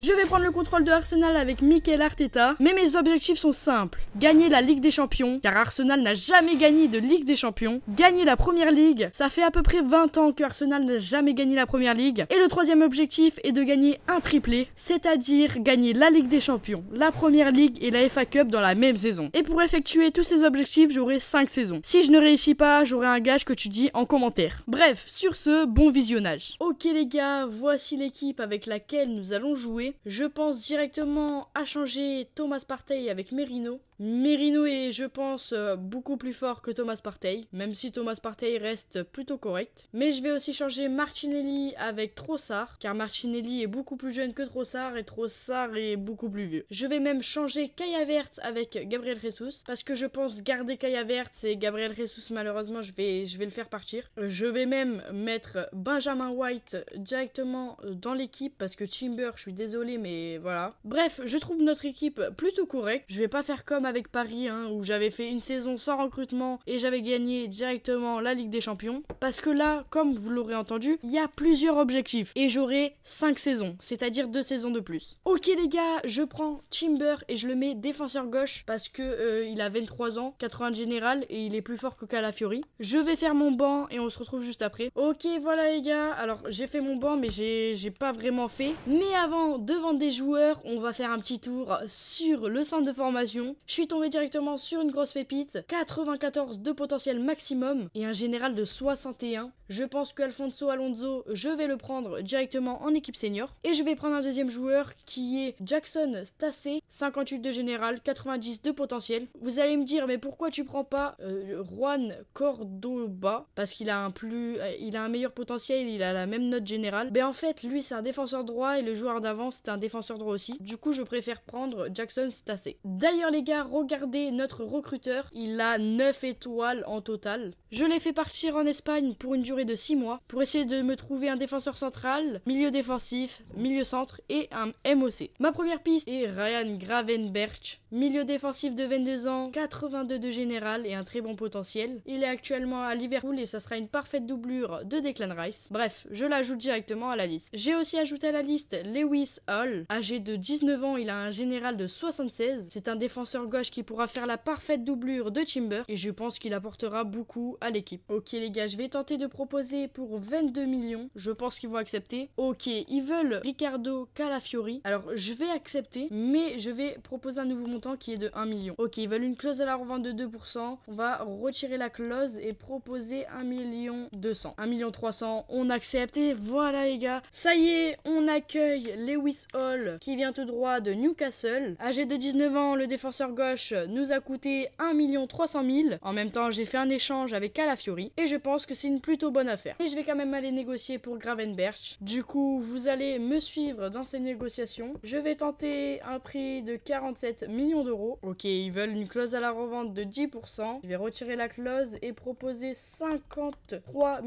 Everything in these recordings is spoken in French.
Je vais prendre le contrôle de Arsenal avec Mikel Arteta, mais mes objectifs sont simples. Gagner la Ligue des Champions, car Arsenal n'a jamais gagné de Ligue des Champions. Gagner la Première Ligue, ça fait à peu près 20 ans que Arsenal n'a jamais gagné la Première Ligue. Et le troisième objectif est de gagner un triplé, c'est-à-dire gagner la Ligue des Champions, la Première Ligue et la FA Cup dans la même saison. Et pour effectuer tous ces objectifs, j'aurai 5 saisons. Si je ne réussis pas, j'aurai un gage que tu dis en commentaire. Bref, sur ce, bon visionnage. Ok les gars, voici l'équipe avec laquelle nous allons jouer. Je pense directement à changer Thomas Partey avec Merino. Merino est, je pense, beaucoup plus fort que Thomas Partey, même si Thomas Partey reste plutôt correct. Mais je vais aussi changer Martinelli avec Trossard, car Martinelli est beaucoup plus jeune que Trossard et Trossard est beaucoup plus vieux. Je vais même changer Kai Havertz avec Gabriel Jesus, parce que je pense garder Kai Havertz et Gabriel Jesus, malheureusement, je vais le faire partir. Je vais même mettre Benjamin White directement dans l'équipe, parce que Timber, je suis désolé, mais voilà. Bref, je trouve notre équipe plutôt correcte. Je vais pas faire comme avec Paris, où j'avais fait une saison sans recrutement et j'avais gagné directement la Ligue des Champions. Parce que là, comme vous l'aurez entendu, il y a plusieurs objectifs et j'aurai 5 saisons, c'est-à-dire 2 saisons de plus. Ok les gars, je prends Timber et je le mets défenseur gauche parce que il a 23 ans, 80 de général et il est plus fort que Calafiori. Je vais faire mon banc et on se retrouve juste après. Ok, voilà les gars, alors j'ai fait mon banc mais j'ai pas vraiment fait. Mais avant de vendre des joueurs, on va faire un petit tour sur le centre de formation. Je suis tombé directement sur une grosse pépite, 94 de potentiel maximum et un général de 61. Je pense qu'Alfonso Alonso, je vais le prendre directement en équipe senior. Et je vais prendre un deuxième joueur qui est Jackson Stassé, 58 de général, 90 de potentiel. Vous allez me dire, mais pourquoi tu prends pas Juan Cordoba? Parce qu'il a un meilleur potentiel, il a la même note générale. Ben en fait, lui c'est un défenseur droit et le joueur d'avant c'était un défenseur droit aussi. Du coup, je préfère prendre Jackson Stassé. D'ailleurs les gars, regardez notre recruteur, il a 9 étoiles en total. Je l'ai fait partir en Espagne pour une durée de 6 mois pour essayer de me trouver un défenseur central, milieu défensif, milieu centre et un MOC. Ma première piste est Ryan Gravenberch, milieu défensif de 22 ans, 82 de général et un très bon potentiel. Il est actuellement à Liverpool et ça sera une parfaite doublure de Declan Rice. Bref, je l'ajoute directement à la liste. J'ai aussi ajouté à la liste Lewis Hall, âgé de 19 ans, il a un général de 76. C'est un défenseur gauche qui pourra faire la parfaite doublure de Timber et je pense qu'il apportera beaucoup à l'équipe. Ok les gars, je vais tenter de proposer pour 22 millions. Je pense qu'ils vont accepter. Ok, ils veulent Ricardo Calafiori. Alors je vais accepter, mais je vais proposer un nouveau montant qui est de 1 million. Ok, ils veulent une clause à la revente de 2%. On va retirer la clause et proposer 1 million 200. 1 million 300, on accepte et voilà les gars. Ça y est, on accueille Lewis Hall qui vient tout droit de Newcastle. Âgé de 19 ans, le défenseur gauche nous a coûté 1 300 000. En même temps, j'ai fait un échange avec Calafiori et je pense que c'est une plutôt bonne affaire. Et je vais quand même aller négocier pour Gravenberch. Du coup, vous allez me suivre dans ces négociations. Je vais tenter un prix de 47 millions d'euros. Ok, ils veulent une clause à la revente de 10%. Je vais retirer la clause et proposer 53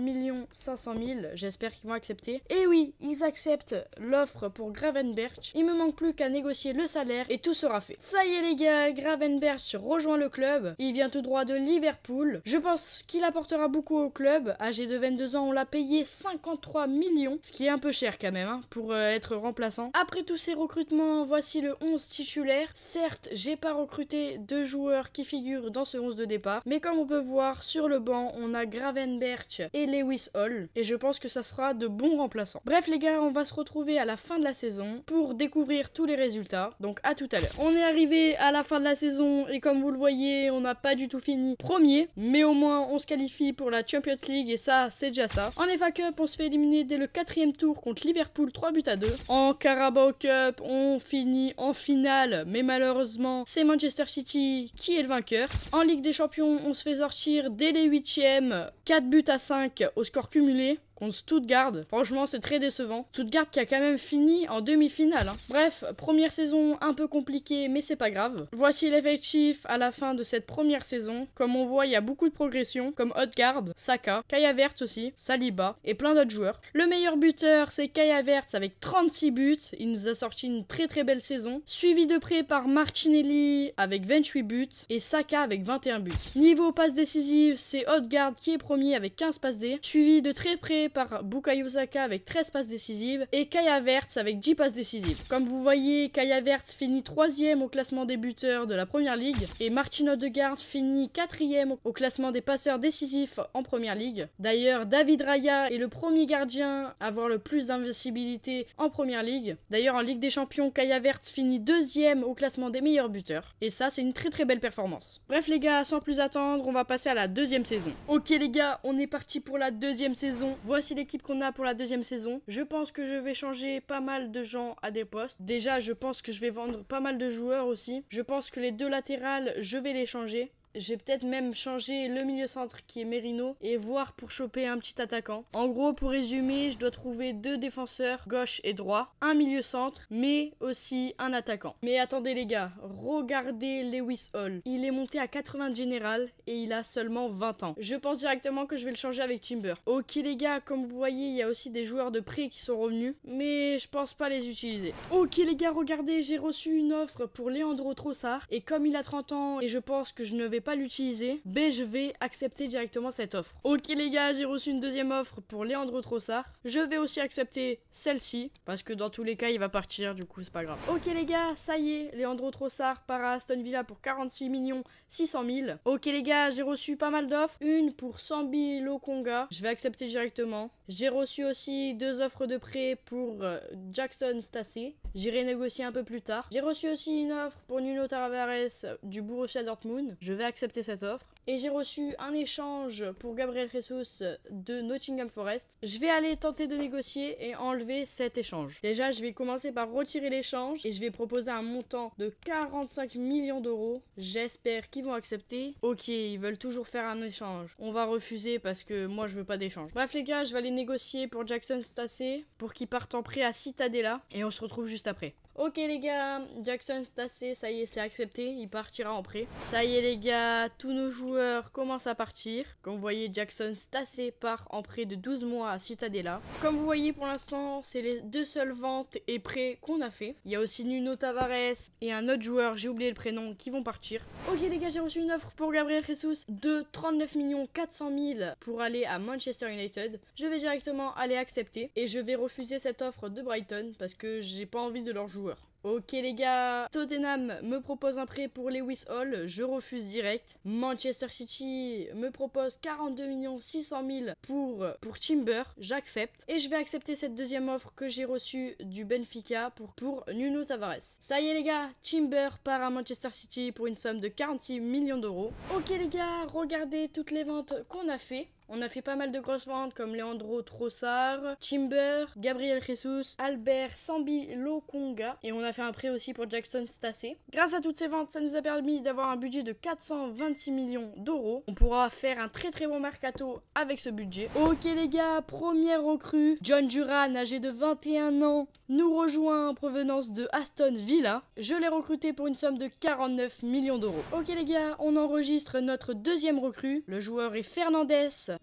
500 000. J'espère qu'ils vont accepter. Et oui, ils acceptent l'offre pour Gravenberch. Il me manque plus qu'à négocier le salaire et tout sera fait. Ça y est les gars, Gravenberch rejoint le club. Il vient tout droit de Liverpool. Je pense qu'il apportera beaucoup au club. Âgé de 22 ans, on l'a payé 53 millions, ce qui est un peu cher quand même pour être remplaçant. Après tous ces recrutements, voici le 11 titulaire. Certes, j'ai pas recruté 2 joueurs qui figurent dans ce 11 de départ, mais comme on peut voir sur le banc, on a Gravenberch et Lewis Hall et je pense que ça sera de bons remplaçants. Bref les gars, on va se retrouver à la fin de la saison pour découvrir tous les résultats. Donc à tout à l'heure. On est arrivé à la fin de la saison et comme vous le voyez, on n'a pas du tout fini premier, mais au moins on se qualifie pour la Champions League et ça c'est déjà ça. En FA Cup, on se fait éliminer dès le 4e tour contre Liverpool 3-2. En Carabao Cup, on finit en finale, mais malheureusement c'est Manchester City qui est le vainqueur. En Ligue des Champions, on se fait sortir dès les 8e, 4-5 au score cumulé contre Stuttgart. Franchement, c'est très décevant. Stuttgart qui a quand même fini en demi-finale. Bref, première saison un peu compliquée, mais c'est pas grave. Voici l'effectif à la fin de cette première saison. Comme on voit, il y a beaucoup de progression, comme Odegaard, Saka, Kai Havertz aussi, Saliba et plein d'autres joueurs. Le meilleur buteur, c'est Kai Havertz avec 36 buts. Il nous a sorti une très très belle saison. Suivi de près par Martinelli avec 28 buts et Saka avec 21 buts. Niveau passes décisives, c'est Odegaard qui est premier avec 15 passes D. Suivi de très près par Bukayo Saka avec 13 passes décisives et Kai Havertz avec 10 passes décisives. Comme vous voyez, Kai Havertz finit 3e au classement des buteurs de la première ligue et Martin Odegaard finit 4e au classement des passeurs décisifs en première ligue. D'ailleurs, David Raya est le premier gardien à avoir le plus d'invincibilité en première ligue. D'ailleurs, en Ligue des Champions, Kai Havertz finit 2e au classement des meilleurs buteurs. Et ça, c'est une très belle performance. Bref les gars, sans plus attendre, on va passer à la deuxième saison. Ok les gars, on est parti pour la deuxième saison. Voici l'équipe qu'on a pour la deuxième saison. Je pense que je vais changer pas mal de gens à des postes. Déjà, je pense que je vais vendre pas mal de joueurs aussi. Je pense que les deux latérales, je vais les changer. Je vais peut-être même changer le milieu centre qui est Merino et voir pour choper un petit attaquant. En gros, pour résumer, je dois trouver 2 défenseurs, gauche et droit, un milieu centre, mais aussi un attaquant. Mais attendez les gars, regardez Lewis Hall. Il est monté à 80 général et il a seulement 20 ans. Je pense directement que je vais le changer avec Timber. Ok les gars, comme vous voyez, il y a aussi des joueurs de prêt qui sont revenus, mais je pense pas les utiliser. Ok les gars, regardez, j'ai reçu une offre pour Leandro Trossard et comme il a 30 ans et je pense que je ne vais pas l'utiliser, je vais accepter directement cette offre. Ok les gars, j'ai reçu une deuxième offre pour Leandro Trossard. Je vais aussi accepter celle-ci, parce que dans tous les cas, il va partir, du coup, c'est pas grave. Ok les gars, ça y est, Leandro Trossard part à Aston Villa pour 46 600 000. Ok les gars, j'ai reçu pas mal d'offres. Une pour Sambi Lokonga, je vais accepter directement. J'ai reçu aussi 2 offres de prêt pour Jackson Stassé. J'irai négocier un peu plus tard. J'ai reçu aussi une offre pour Nuno Tavares du Borussia Dortmund. Je vais accepter cette offre. Et j'ai reçu un échange pour Gabriel Jesus de Nottingham Forest. Je vais aller tenter de négocier et enlever cet échange. Déjà, je vais commencer par retirer l'échange et je vais proposer un montant de 45 millions d'euros. J'espère qu'ils vont accepter. Ok, ils veulent toujours faire un échange. On va refuser parce que moi, je veux pas d'échange. Bref, les gars, je vais aller négocier pour Jackson Stassé pour qu'il parte en prêt à Cittadella et on se retrouve juste après. Ok les gars, Jackson Stassé, ça y est, c'est accepté, il partira en prêt. Ça y est les gars, tous nos joueurs commencent à partir. Comme vous voyez, Jackson Stassé part en prêt de 12 mois à Cittadella. Comme vous voyez pour l'instant, c'est les 2 seules ventes et prêts qu'on a fait. Il y a aussi Nuno Tavares et un autre joueur, j'ai oublié le prénom, qui vont partir. Ok les gars, j'ai reçu une offre pour Gabriel Jesus de 39 400 000 pour aller à Manchester United. Je vais directement aller accepter et je vais refuser cette offre de Brighton parce que j'ai pas envie de leur joueur. Ok les gars, Tottenham me propose un prêt pour Lewis Hall, je refuse direct. Manchester City me propose 42 600 000 pour Timber, j'accepte. Et je vais accepter cette deuxième offre que j'ai reçue du Benfica pour Nuno Tavares. Ça y est les gars, Timber part à Manchester City pour une somme de 46 millions d'euros. Ok les gars, regardez toutes les ventes qu'on a fait. On a fait pas mal de grosses ventes comme Leandro Trossard, Timber, Gabriel Jesus, Albert Sambi Lokonga et on a fait un prêt aussi pour Jackson Stassé. Grâce à toutes ces ventes, ça nous a permis d'avoir un budget de 426 millions d'euros. On pourra faire un très bon mercato avec ce budget. Ok les gars, première recrue, John Duran, âgé de 21 ans, nous rejoint en provenance de Aston Villa. Je l'ai recruté pour une somme de 49 millions d'euros. Ok les gars, on enregistre notre deuxième recrue. Le joueur est Fernandes,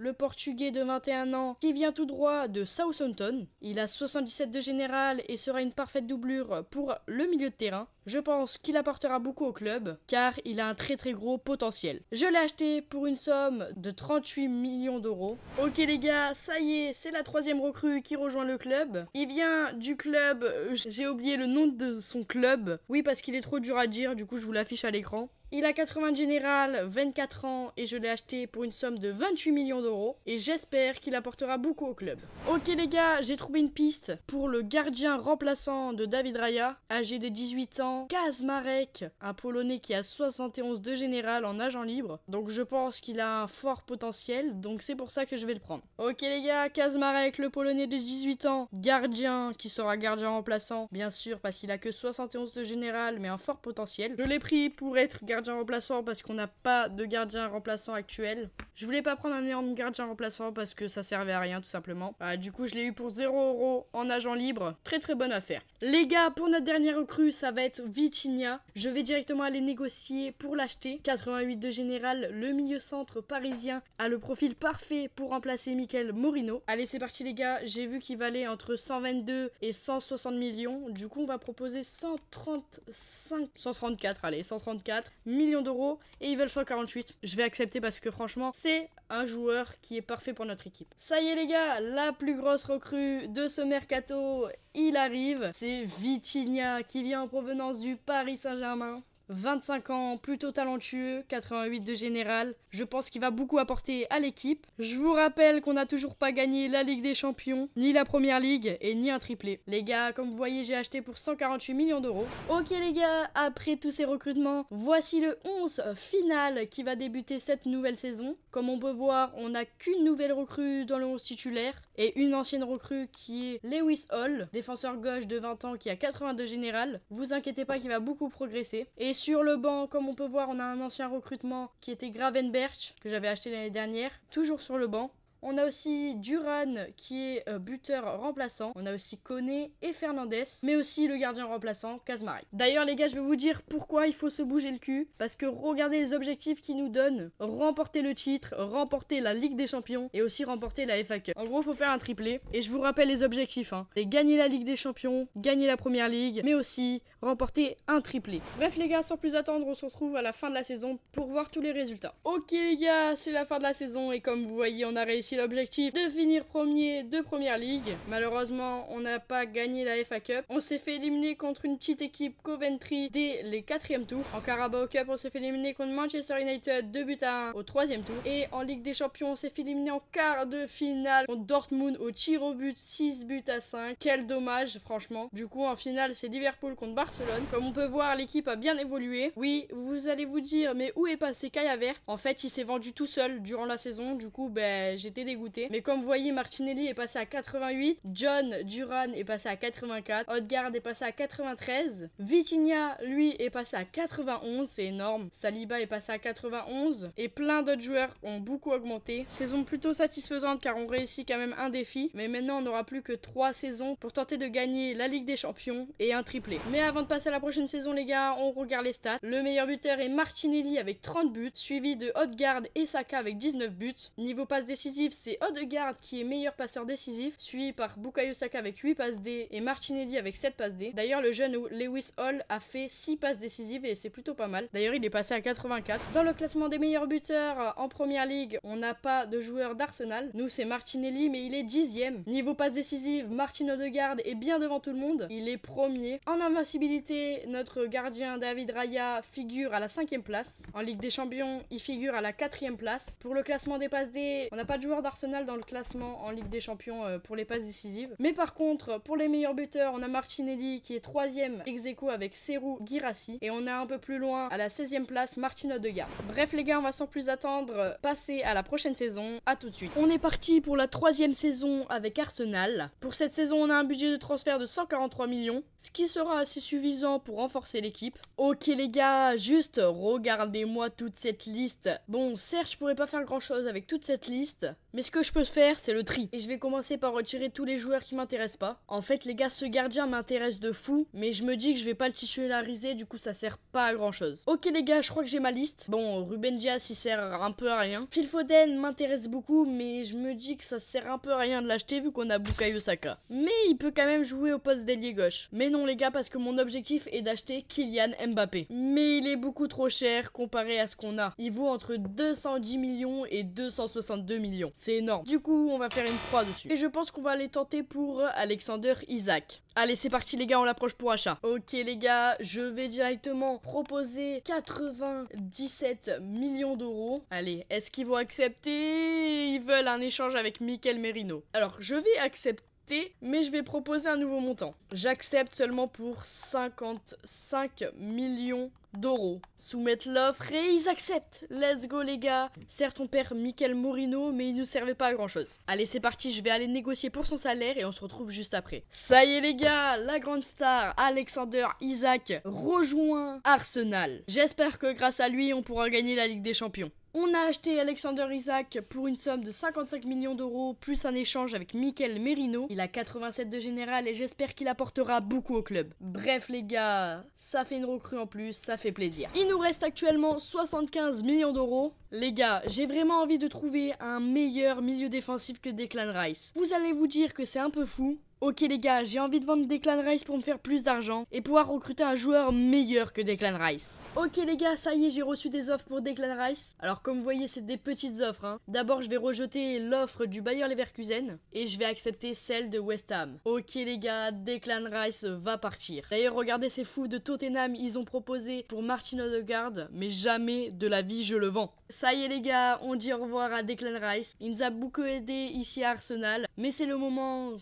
le portugais de 21 ans qui vient tout droit de Southampton. Il a 77 de général et sera une parfaite doublure pour le milieu de terrain. Je pense qu'il apportera beaucoup au club car il a un très gros potentiel. Je l'ai acheté pour une somme de 38 millions d'euros. Ok les gars, ça y est, c'est la troisième recrue qui rejoint le club. Il vient du club, j'ai oublié le nom de son club. Oui parce qu'il est trop dur à dire, du coup je vous l'affiche à l'écran. Il a 80 de général, 24 ans et je l'ai acheté pour une somme de 28 millions d'euros et j'espère qu'il apportera beaucoup au club. Ok les gars, j'ai trouvé une piste pour le gardien remplaçant de David Raya, âgé de 18 ans, Kaczmarek, un Polonais qui a 71 de général en agent libre. Donc je pense qu'il a un fort potentiel, donc c'est pour ça que je vais le prendre. Ok les gars, Kaczmarek, le Polonais de 18 ans, gardien qui sera gardien remplaçant, bien sûr parce qu'il a que 71 de général mais un fort potentiel. Je l'ai pris pour être gardien remplaçant parce qu'on n'a pas de gardien remplaçant actuel. Je voulais pas prendre un énorme gardien remplaçant parce que ça servait à rien tout simplement. Du coup je l'ai eu pour 0 € en agent libre. Très bonne affaire. Les gars, pour notre dernière recrue, ça va être Vitinha. Je vais directement aller négocier pour l'acheter. 88 de général, le milieu centre parisien a le profil parfait pour remplacer Mikel Merino. Allez c'est parti les gars, j'ai vu qu'il valait entre 122 et 160 millions. Du coup on va proposer 134, allez 134. millions d'euros et ils veulent 148. Je vais accepter parce que franchement, c'est un joueur qui est parfait pour notre équipe. Ça y est les gars, la plus grosse recrue de ce mercato, il arrive. C'est Vitinha qui vient en provenance du Paris Saint-Germain. 25 ans, plutôt talentueux, 88 de général. Je pense qu'il va beaucoup apporter à l'équipe. Je vous rappelle qu'on n'a toujours pas gagné la Ligue des Champions, ni la Première Ligue et ni un triplé. Les gars, comme vous voyez, j'ai acheté pour 148 millions d'euros. Ok les gars, après tous ces recrutements, voici le 11 final qui va débuter cette nouvelle saison. Comme on peut voir, on n'a qu'une nouvelle recrue dans le 11 titulaire et une ancienne recrue qui est Lewis Hall, défenseur gauche de 20 ans qui a 82 général. Vous inquiétez pas qu'il va beaucoup progresser. Et sur le banc, comme on peut voir, on a un ancien recrutement qui était Gravenberch, que j'avais acheté l'année dernière, toujours sur le banc. On a aussi Duran qui est buteur remplaçant. On a aussi Koné et Fernandez, mais aussi le gardien remplaçant Kazmarek. D'ailleurs les gars, je vais vous dire pourquoi il faut se bouger le cul. Parce que regardez les objectifs qu'ils nous donnent. Remporter le titre, remporter la Ligue des Champions et aussi remporter la FA Cup. En gros, il faut faire un triplé. Et je vous rappelle les objectifs. C'est gagner la Ligue des Champions, gagner la Première Ligue, mais aussi remporter un triplé. Bref les gars, sans plus attendre, on se retrouve à la fin de la saison pour voir tous les résultats. Ok les gars, c'est la fin de la saison et comme vous voyez, on a réussi l'objectif de finir premier de Première Ligue. Malheureusement, on n'a pas gagné la FA Cup. On s'est fait éliminer contre une petite équipe Coventry dès les 4e tours. En Carabao Cup, on s'est fait éliminer contre Manchester United 2-1 au 3e tour. Et en Ligue des Champions, on s'est fait éliminer en quart de finale contre Dortmund au tir au but 6-5. Quel dommage, franchement. Du coup, en finale, c'est Liverpool contre Barcelone. Comme on peut voir, l'équipe a bien évolué. Oui, vous allez vous dire, mais où est passé Kai Havertz? En fait, il s'est vendu tout seul durant la saison. Du coup, j'étais dégoûté. Mais comme vous voyez, Martinelli est passé à 88. John Duran est passé à 84. Odegaard est passé à 93. Vitinha, lui, est passé à 91. C'est énorme. Saliba est passé à 91. Et plein d'autres joueurs ont beaucoup augmenté. Saison plutôt satisfaisante car on réussit quand même un défi. Mais maintenant, on n'aura plus que 3 saisons pour tenter de gagner la Ligue des Champions et un triplé. Mais avant de passer à la prochaine saison, les gars, on regarde les stats. Le meilleur buteur est Martinelli avec 30 buts, suivi de Odegaard et Saka avec 19 buts. Niveau passe décisive, c'est Odegaard qui est meilleur passeur décisif, suivi par Bukayo Saka avec 8 passes D et Martinelli avec 7 passes D. D'ailleurs, le jeune Lewis Hall a fait 6 passes décisives et c'est plutôt pas mal. D'ailleurs, il est passé à 84. Dans le classement des meilleurs buteurs en Première Ligue, on n'a pas de joueur d'Arsenal. Nous, c'est Martinelli, mais il est 10e. Niveau passe décisive, Martin Odegaard est bien devant tout le monde. Il est premier. En invincibilité, notre gardien David Raya figure à la 5e place. En Ligue des Champions, il figure à la 4e place. Pour le classement des passes D, on n'a pas de joueur d'Arsenal dans le classement en Ligue des Champions pour les passes décisives. Mais par contre, pour les meilleurs buteurs, on a Martinelli qui est 3e ex-aequo avec Serhou Guirassy. Et on a un peu plus loin, à la 16e place, Martin Odegaard. Bref les gars, on va sans plus attendre passer à la prochaine saison. À tout de suite. On est parti pour la 3e saison avec Arsenal. Pour cette saison, on a un budget de transfert de 143 millions, ce qui sera assez suffisant pour renforcer l'équipe. Ok les gars, juste regardez-moi toute cette liste. Bon, certes, je pourrais pas faire grand chose avec toute cette liste, mais ce que je peux faire, c'est le tri. Et je vais commencer par retirer tous les joueurs qui m'intéressent pas. En fait, les gars, ce gardien m'intéresse de fou, mais je me dis que je vais pas le titulariser, du coup, ça sert pas à grand chose. Ok les gars, je crois que j'ai ma liste. Bon, Ruben Dias, il sert un peu à rien. Phil Foden m'intéresse beaucoup, mais je me dis que ça sert un peu à rien de l'acheter vu qu'on a Bukayo Saka. Mais il peut quand même jouer au poste d'ailier gauche. Mais non les gars, parce que mon objectif est d'acheter Kylian Mbappé. Mais il est beaucoup trop cher comparé à ce qu'on a. Il vaut entre 210 millions et 262 millions. C'est énorme. Du coup, on va faire une croix dessus. Et je pense qu'on va aller tenter pour Alexander Isak. Allez, c'est parti les gars, on l'approche pour achat. Ok les gars, je vais directement proposer 97 millions d'euros. Allez, est-ce qu'ils vont accepter? Ils veulent un échange avec Mikel Merino. Alors, je vais accepter, mais je vais proposer un nouveau montant. J'accepte seulement pour 55 millions d'euros. Soumettre l'offre et ils acceptent. Let's go les gars. Certes on perd Mikel Merino, mais il nous servait pas à grand chose. Allez c'est parti, je vais aller négocier pour son salaire et on se retrouve juste après. Ça y est les gars, la grande star Alexander Isak rejoint Arsenal. J'espère que grâce à lui on pourra gagner la Ligue des Champions. On a acheté Alexander Isak pour une somme de 55 millions d'euros plus un échange avec Mikel Merino. Il a 87 de général et j'espère qu'il apportera beaucoup au club. Bref les gars, ça fait une recrue en plus, ça fait plaisir. Il nous reste actuellement 75 millions d'euros. Les gars, j'ai vraiment envie de trouver un meilleur milieu défensif que Declan Rice. Vous allez vous dire que c'est un peu fou, Ok les gars, j'ai envie de vendre Declan Rice pour me faire plus d'argent et pouvoir recruter un joueur meilleur que Declan Rice. Ok les gars, ça y est, j'ai reçu des offres pour Declan Rice. Alors comme vous voyez, c'est des petites offres, hein. D'abord, je vais rejeter l'offre du Bayer Leverkusen et je vais accepter celle de West Ham. Ok les gars, Declan Rice va partir. D'ailleurs, regardez ces fous de Tottenham, ils ont proposé pour Martin Odegaard, mais jamais de la vie je le vends. Ça y est les gars, on dit au revoir à Declan Rice. Il nous a beaucoup aidé ici à Arsenal, mais c'est le moment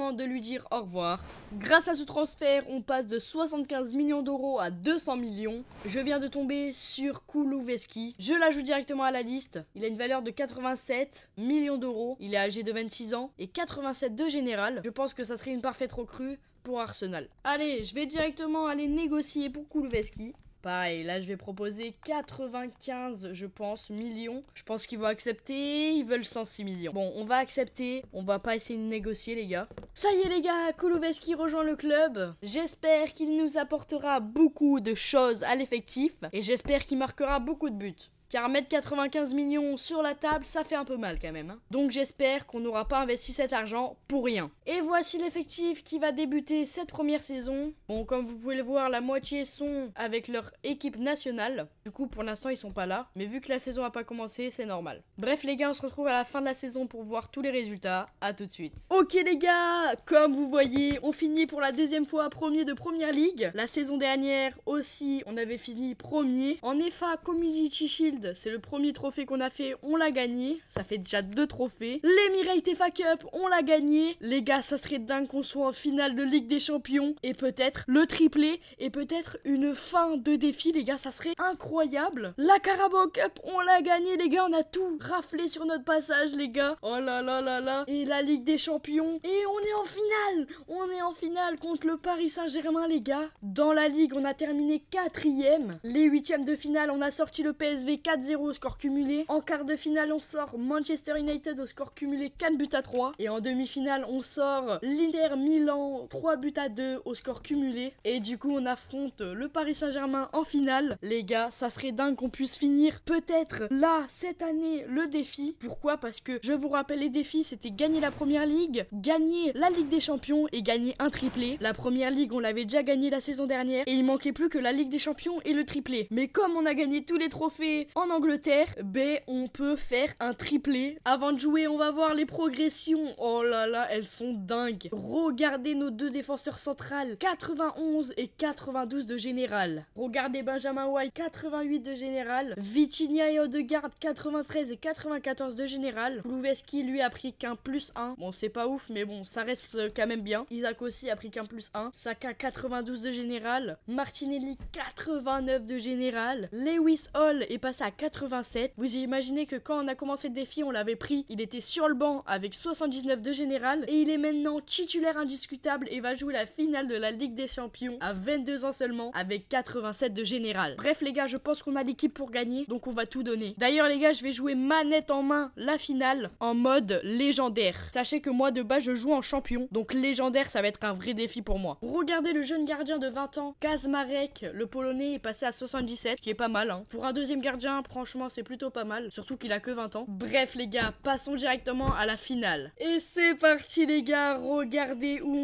de lui dire au revoir. Grâce à ce transfert, on passe de 75 millions d'euros à 200 millions. Je viens de tomber sur Kulusevski. Je l'ajoute directement à la liste. Il a une valeur de 87 millions d'euros. Il est âgé de 26 ans et 87 de général. Je pense que ça serait une parfaite recrue pour Arsenal. Allez, je vais directement aller négocier pour Kulusevski. Pareil, là je vais proposer 95, je pense, millions. Je pense qu'ils vont accepter, ils veulent 106 millions. Bon, on va accepter, on va pas essayer de négocier les gars. Ça y est les gars, Kulusevski rejoint le club. J'espère qu'il nous apportera beaucoup de choses à l'effectif. Et j'espère qu'il marquera beaucoup de buts. Car mettre 95 millions sur la table, ça fait un peu mal quand même. Hein. Donc j'espère qu'on n'aura pas investi cet argent pour rien. Et voici l'effectif qui va débuter cette première saison. Bon, comme vous pouvez le voir, la moitié sont avec leur équipe nationale. Du coup, pour l'instant, ils sont pas là. Mais vu que la saison n'a pas commencé, c'est normal. Bref, les gars, on se retrouve à la fin de la saison pour voir tous les résultats. À tout de suite. Ok les gars, comme vous voyez, on finit pour la deuxième fois premier de Première Ligue. La saison dernière aussi, on avait fini premier. En FA Community Shield, c'est le premier trophée qu'on a fait, on l'a gagné. Ça fait déjà 2 trophées. L'Emirates FA Cup, on l'a gagné. Les gars, ça serait dingue qu'on soit en finale de Ligue des Champions. Et peut-être le triplé. Et peut-être une fin de défi, les gars, ça serait incroyable. La Carabao Cup, on l'a gagné, les gars. On a tout raflé sur notre passage, les gars. Oh là là là là. Et la Ligue des Champions. Et on est en finale. On est en finale contre le Paris Saint-Germain, les gars. Dans la Ligue, on a terminé 4e. Les 8e de finale, on a sorti le PSV 4-0 au score cumulé. En quart de finale, on sort Manchester United au score cumulé 4-3. Et en demi-finale, on sort l'Inter Milan 3-2 au score cumulé. Et du coup, on affronte le Paris Saint-Germain en finale. Les gars, ça serait dingue qu'on puisse finir peut-être là, cette année, le défi. Pourquoi? Parce que, je vous rappelle, les défis, c'était gagner la Première Ligue, gagner la Ligue des Champions et gagner un triplé. La Première Ligue, on l'avait déjà gagné la saison dernière. Et il manquait plus que la Ligue des Champions et le triplé. Mais comme on a gagné tous les trophées en Angleterre, ben on peut faire un triplé. Avant de jouer, on va voir les progressions. Oh là là, elles sont dingues. Regardez nos 2 défenseurs centrales, 91 et 92 de général. Regardez Benjamin White, 88 de général. Vitinha et Odegaard, 93 et 94 de général. Kulusevski lui a pris qu'un +1. Bon, c'est pas ouf, mais bon, ça reste quand même bien. Isaac aussi a pris qu'un +1. Saka, 92 de général. Martinelli, 89 de général. Lewis Hall est passé à 87. Vous imaginez que quand on a commencé le défi, on l'avait pris, il était sur le banc avec 79 de général et il est maintenant titulaire indiscutable et va jouer la finale de la Ligue des Champions à 22 ans seulement avec 87 de général. Bref les gars, je pense qu'on a l'équipe pour gagner, donc on va tout donner. D'ailleurs les gars, je vais jouer manette en main la finale en mode légendaire. Sachez que moi de base je joue en champion, donc légendaire ça va être un vrai défi pour moi. Regardez le jeune gardien de 20 ans, Kazmarek, le polonais est passé à 77, qui est pas mal hein. Pour un deuxième gardien, franchement c'est plutôt pas mal, surtout qu'il a que 20 ans. Bref les gars, passons directement à la finale. Et c'est parti les gars, regardez où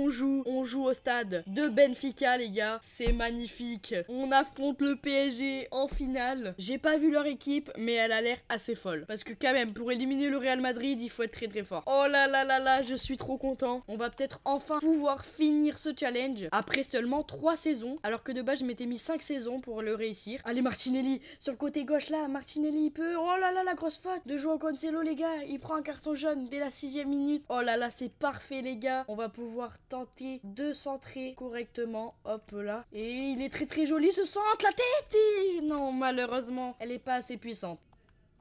on joue au stade de Benfica les gars, c'est magnifique. On affronte le PSG en finale. J'ai pas vu leur équipe, mais elle a l'air assez folle. Parce que quand même, pour éliminer le Real Madrid, il faut être très très fort. Oh là là là là, je suis trop content. On va peut-être enfin pouvoir finir ce challenge après seulement 3 saisons, alors que de base je m'étais mis 5 saisons pour le réussir. Allez Martinelli, sur le côté gauche là, Martinelli il peut... Oh là là, la grosse faute de Joao Cancelo les gars, il prend un carton jaune dès la 6e minute. Oh là là, c'est parfait les gars. On va pouvoir tenter de centrer correctement. Hop là. Et il est très très joli ce centre, la tête et... Non, malheureusement, elle est pas assez puissante.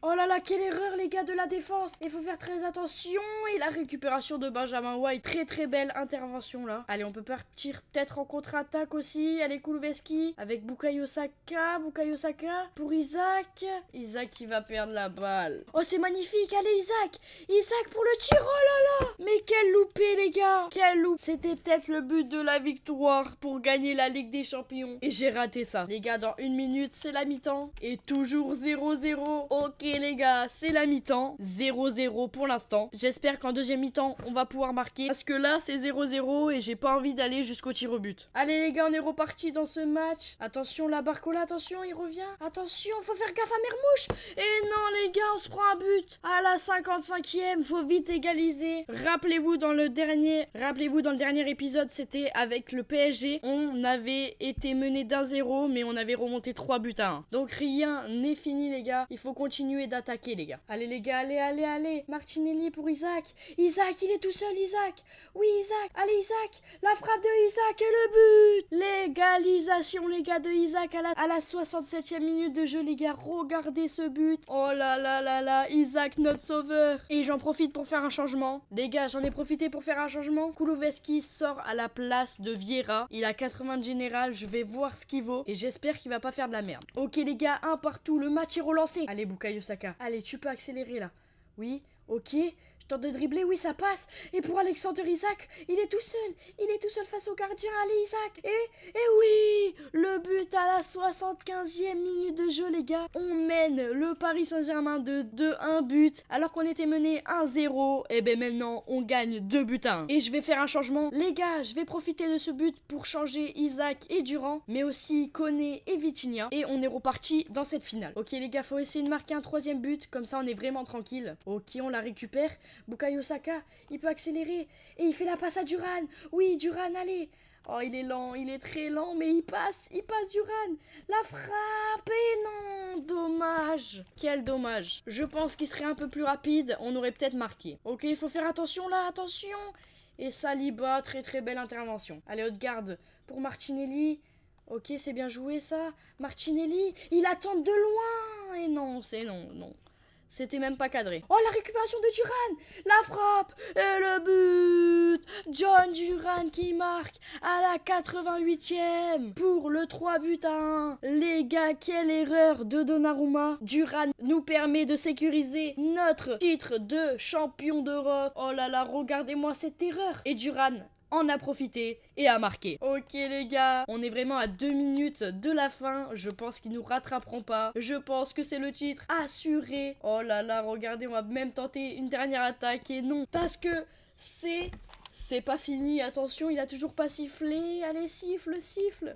Oh là là, quelle erreur les gars de la défense. Il faut faire très attention. Et la récupération de Benjamin White. Très très belle intervention là. Allez, on peut partir peut-être en contre-attaque aussi. Allez, Kulusevski avec Bukayo Saka. Bukayo Saka pour Isaac. Isaac qui va perdre la balle. Oh, c'est magnifique. Allez, Isaac. Isaac pour le tir. Oh là là. Mais quel loupé les gars. Quel loupé. C'était peut-être le but de la victoire pour gagner la Ligue des Champions. Et j'ai raté ça. Les gars, dans 1 minute, c'est la mi-temps. Et toujours 0-0. Ok. Et les gars, c'est la mi-temps, 0-0 pour l'instant. J'espère qu'en deuxième mi-temps, on va pouvoir marquer. Parce que là, c'est 0-0 et j'ai pas envie d'aller jusqu'au tir au but. Allez les gars, on est reparti dans ce match. Attention, la Barcola, attention, il revient. Attention, faut faire gaffe à Mermouche. Et non les gars, on se prend un but. À la 55e, faut vite égaliser. Rappelez-vous dans le dernier épisode, c'était avec le PSG. On avait été mené d'1-0, mais on avait remonté 3 buts à 1. Donc rien n'est fini les gars. Il faut continuer d'attaquer les gars. Allez les gars, allez. Martinelli pour Isaac. Isaac, il est tout seul, Isaac. Oui, Isaac. Allez, Isaac. La frappe de Isaac et le but. L'égalisation, les gars, de Isaac à la 67e minute de jeu, les gars. Regardez ce but. Oh là là là là. Isaac, notre sauveur. Et j'en profite pour faire un changement. Les gars, j'en ai profité pour faire un changement. Kulusevski sort à la place de Vieira. Il a 80 de général. Je vais voir ce qu'il vaut. Et j'espère qu'il va pas faire de la merde. Ok, les gars, un partout. Le match est relancé. Allez, Bukayo Saka. Allez, tu peux accélérer là. Oui, ok. Je tente de dribbler, oui, ça passe. Et pour Alexander Isaac, il est tout seul. Il est tout seul face au gardien. Allez, Isaac. Et oui, le but à la 75e minute de jeu, les gars. On mène le Paris Saint-Germain de 2-1 but. Alors qu'on était mené 1-0. Et ben maintenant, on gagne 2 buts à 1. Et je vais faire un changement. Les gars, je vais profiter de ce but pour changer Isaac et Durand. Mais aussi Koné et Vitinha. Et on est reparti dans cette finale. Ok, les gars, faut essayer de marquer un 3e but. Comme ça, on est vraiment tranquille. Ok, on la récupère. Bukayo Saka, il peut accélérer. Et il fait la passe à Duran. Oui, Duran, allez. Oh, il est lent, il est très lent, mais il passe Duran. La frappe, et non, dommage. Quel dommage. Je pense qu'il serait un peu plus rapide, on aurait peut-être marqué. Ok, il faut faire attention là, attention. Et Saliba, très très belle intervention. Allez, Odegaard pour Martinelli. Ok, c'est bien joué ça. Martinelli, il attend de loin. Et non, c'est non. C'était même pas cadré. Oh, la récupération de Duran. La frappe. Et le but. John Duran qui marque à la 88e. Pour le 3 buts à 1. Les gars, quelle erreur de Donnarumma. Duran nous permet de sécuriser notre titre de champion d'Europe. Oh là là, regardez-moi cette erreur. Et Duran en a profité et a marqué. Ok les gars, on est vraiment à 2 minutes de la fin. Je pense qu'ils nous rattraperont pas. Je pense que c'est le titre assuré. Oh là là, regardez, on va même tenter une dernière attaque et non. Parce que c'est pas fini, attention, il a toujours pas sifflé. Allez, siffle.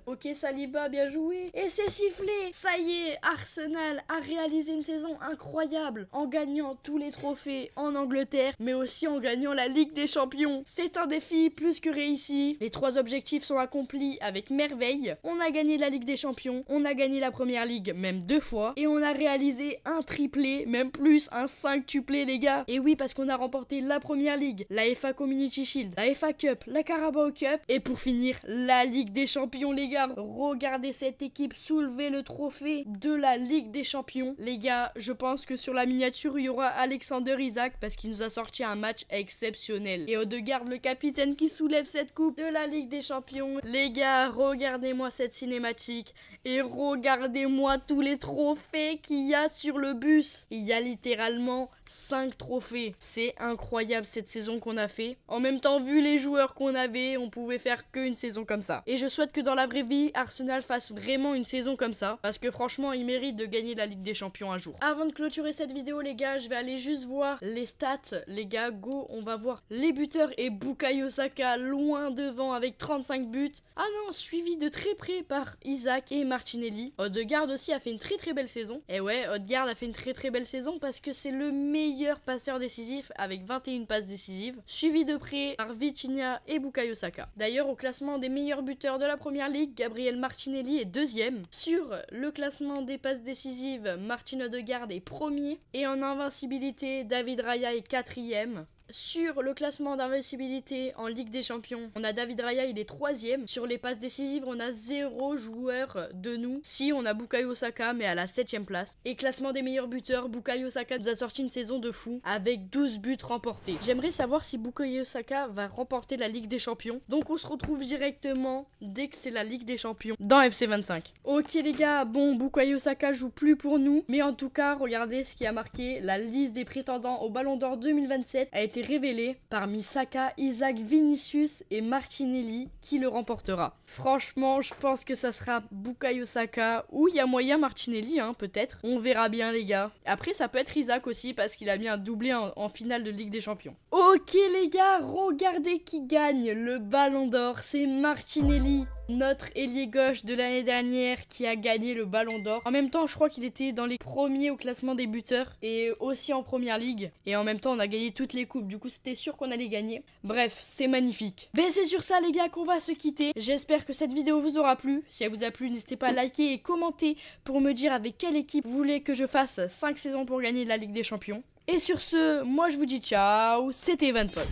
Ok, Saliba, bien joué. Et c'est sifflé. Ça y est, Arsenal a réalisé une saison incroyable en gagnant tous les trophées en Angleterre, mais aussi en gagnant la Ligue des Champions. C'est un défi plus que réussi. Les 3 objectifs sont accomplis avec merveille. On a gagné la Ligue des Champions, on a gagné la Première Ligue même 2 fois, et on a réalisé un triplé, même plus, un 5-tuplé, les gars. Et oui, parce qu'on a remporté la Première Ligue, la FA Community Shield, la FA Cup, la Carabao Cup et pour finir la Ligue des Champions les gars. Regardez cette équipe soulever le trophée de la Ligue des Champions. Les gars, je pense que sur la miniature il y aura Alexander Isaac parce qu'il nous a sorti un match exceptionnel. Et Odegaard le capitaine qui soulève cette coupe de la Ligue des Champions. Les gars, regardez-moi cette cinématique et regardez-moi tous les trophées qu'il y a sur le bus. Il y a littéralement 5 trophées. C'est incroyable cette saison qu'on a fait. En même temps, vu les joueurs qu'on avait, on pouvait faire qu'une saison comme ça. Et je souhaite que dans la vraie vie, Arsenal fasse vraiment une saison comme ça. Parce que franchement, il mérite de gagner la Ligue des Champions un jour. Avant de clôturer cette vidéo, les gars, je vais aller juste voir les stats. Les gars, go, on va voir les buteurs et Bukayo Saka loin devant avec 35 buts. Ah non, suivi de très près par Isaac et Martinelli. Odegaard aussi a fait une très très belle saison. Et ouais, Odegaard a fait une très très belle saison parce que c'est le meilleur passeur décisif avec 21 passes décisives, suivi de près par Vitinha et Bukayo Saka. D'ailleurs, au classement des meilleurs buteurs de la Première Ligue, Gabriel Martinelli est 2e. Sur le classement des passes décisives, Martin Odegaard est 1er. Et en invincibilité, David Raya est 4e. Sur le classement d'invincibilité en Ligue des Champions, on a David Raya, il est 3e. Sur les passes décisives, on a 0 joueur de nous. Si, on a Bukayo Saka, mais à la 7e place. Et classement des meilleurs buteurs, Bukayo Saka nous a sorti une saison de fou avec 12 buts remportés. J'aimerais savoir si Bukayo Saka va remporter la Ligue des Champions. Donc on se retrouve directement dès que c'est la Ligue des Champions dans FC25. Ok les gars, bon, Bukayo Saka joue plus pour nous. Mais en tout cas, regardez ce qui a marqué la liste des prétendants au Ballon d'Or 2027 a été été révélé parmi Saka, Isaac, Vinicius et Martinelli qui le remportera. Franchement, je pense que ça sera Bukayo Saka ou il y a moyen Martinelli, hein, peut-être. On verra bien les gars. Après, ça peut être Isaac aussi parce qu'il a mis un doublé en finale de Ligue des Champions. Ok les gars, regardez qui gagne le Ballon d'Or, c'est Martinelli. Notre ailier gauche de l'année dernière qui a gagné le Ballon d'Or. En même temps, je crois qu'il était dans les premiers au classement des buteurs et aussi en première ligue. Et en même temps, on a gagné toutes les coupes. Du coup, c'était sûr qu'on allait gagner. Bref, c'est magnifique. Ben, c'est sur ça, les gars, qu'on va se quitter. J'espère que cette vidéo vous aura plu. Si elle vous a plu, n'hésitez pas à liker et commenter pour me dire avec quelle équipe vous voulez que je fasse 5 saisons pour gagner la Ligue des Champions. Et sur ce, moi je vous dis ciao, c'était Evan Pock.